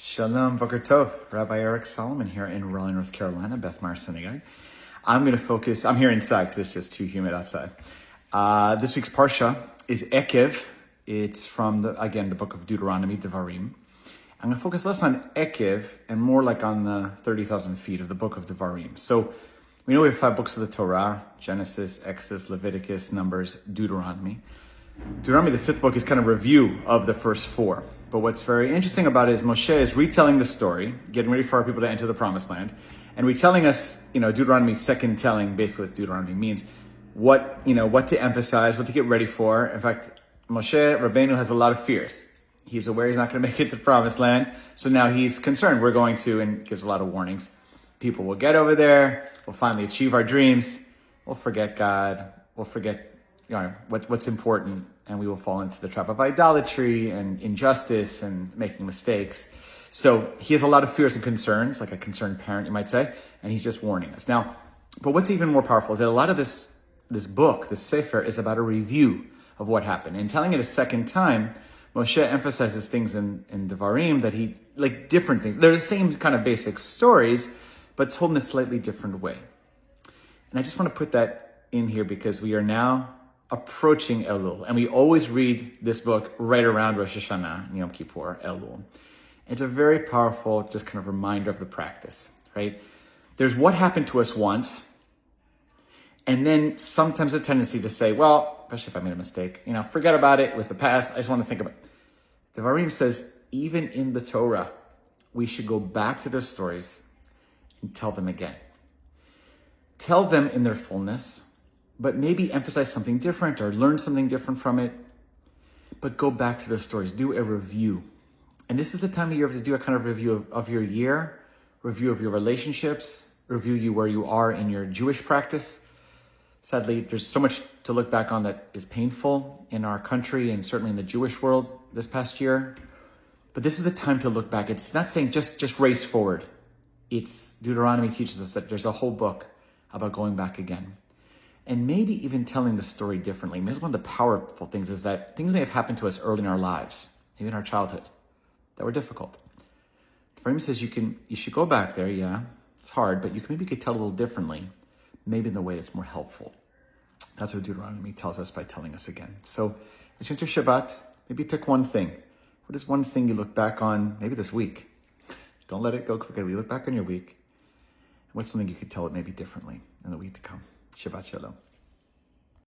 Shalom, Boker Tov. Rabbi Eric Solomon here in Raleigh, North Carolina, Beth Mar Synagogue. I'm here inside because it's just too humid outside. This week's Parsha is Ekev. It's from, the book of Deuteronomy, Devarim. I'm going to focus less on Ekev and more like on the 30,000 feet of the book of Devarim. So we know we have 5 books of the Torah: Genesis, Exodus, Leviticus, Numbers, Deuteronomy. Deuteronomy, the 5th book, is kind of a review of the first 4. But what's very interesting about it is Moshe is retelling the story, getting ready for our people to enter the promised land, and retelling us, Deuteronomy's second telling, basically what Deuteronomy means, what to emphasize, what to get ready for. In fact, Moshe Rabbeinu has a lot of fears. He's aware he's not going to make it to the promised land, so now he's concerned we're going to, and gives a lot of warnings. People will get over there, we'll finally achieve our dreams, we'll forget God, we'll forget what's important, and we will fall into the trap of idolatry and injustice and making mistakes. So he has a lot of fears and concerns, like a concerned parent, you might say, and he's just warning us. Now, but what's even more powerful is that a lot of this book, this Sefer, is about a review of what happened. And telling it a second time, Moshe emphasizes things in Devarim that he, like different things. They're the same kind of basic stories, but told in a slightly different way. And I just want to put that in here because we are now approaching Elul. And we always read this book right around Rosh Hashanah and Yom Kippur, Elul. It's a very powerful, just kind of reminder of the practice, right? There's what happened to us once, and then sometimes a tendency to say, well, especially if I made a mistake, forget about it. It was the past. I just want to think about it. Devarim says, even in the Torah, we should go back to those stories and tell them again. Tell them in their fullness, but maybe emphasize something different or learn something different from it. But go back to those stories. Do a review. And this is the time of year to do a kind of review of your year, review of your relationships, review where you are in your Jewish practice. Sadly, there's so much to look back on that is painful in our country and certainly in the Jewish world this past year. But this is the time to look back. It's not saying just race forward. It's Deuteronomy teaches us that there's a whole book about going back again. And maybe even telling the story differently. This is one of the powerful things, is that things may have happened to us early in our lives, maybe in our childhood, that were difficult. Devarim says you should go back there, yeah, it's hard, but you could tell a little differently, maybe in the way that's more helpful. That's what Deuteronomy tells us by telling us again. So, as you enter Shabbat, maybe pick one thing. What is one thing you look back on, maybe this week? Don't let it go quickly. Look back on your week. What's something you could tell it maybe differently in the week to come? Shabbat Shalom.